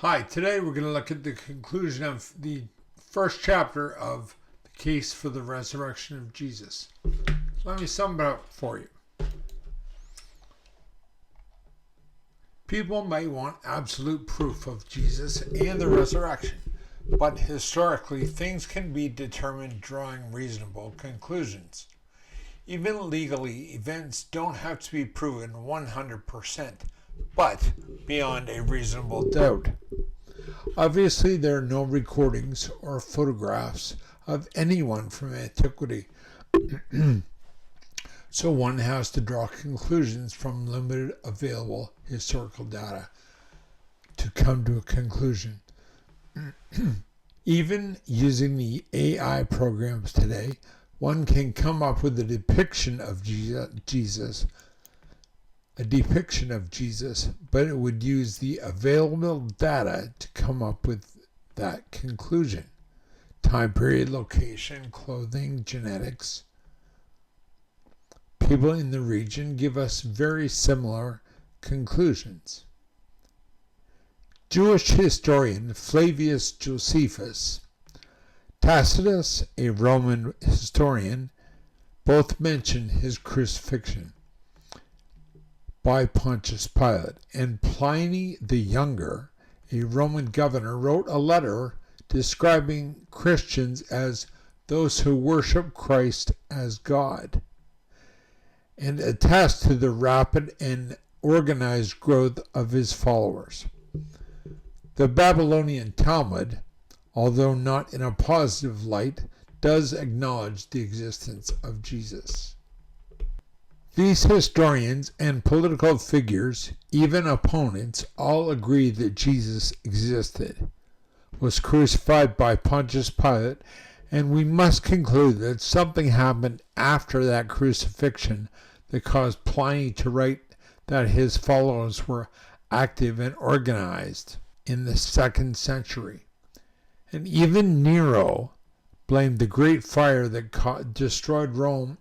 Hi, today we're going to look at the conclusion of the first chapter of The Case for the Resurrection of Jesus. Let me sum it up for you. People might want absolute proof of Jesus and the resurrection, but historically things can be determined drawing reasonable conclusions. Even legally, events don't have to be proven 100%, but beyond a reasonable doubt. Obviously, there are no recordings or photographs of anyone from antiquity, so one has to draw conclusions from limited available historical data to come to a conclusion. Even using the AI programs today, one can come up with a depiction of Jesus, but it would use the available data to come up with that conclusion. Time period, location, clothing, genetics. People in the region give us very similar conclusions. Jewish historian Flavius Josephus, Tacitus, a Roman historian, both mention his crucifixion by Pontius Pilate, and Pliny the Younger, a Roman governor, wrote a letter describing Christians as those who worship Christ as God, and attest to the rapid and organized growth of his followers. The Babylonian Talmud, although not in a positive light, does acknowledge the existence of Jesus. These historians and political figures, even opponents, all agree that Jesus existed, was crucified by Pontius Pilate, and we must conclude that something happened after that crucifixion that caused Pliny to write that his followers were active and organized in the 2nd century. And even Nero blamed the great fire that destroyed Rome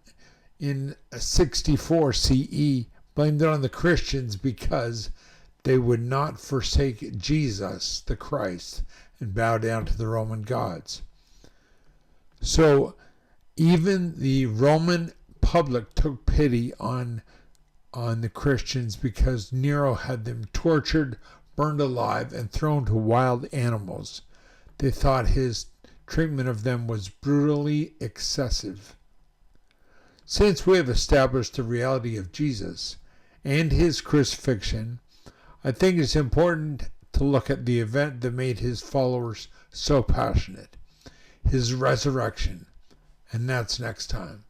in 64 CE, blamed it on the Christians because they would not forsake Jesus, the Christ, and bow down to the Roman gods. So even the Roman public took pity on the Christians because Nero had them tortured, burned alive, and thrown to wild animals. They thought his treatment of them was brutally excessive. Since we have established the reality of Jesus and his crucifixion, I think it's important to look at the event that made his followers so passionate, his resurrection, and that's next time.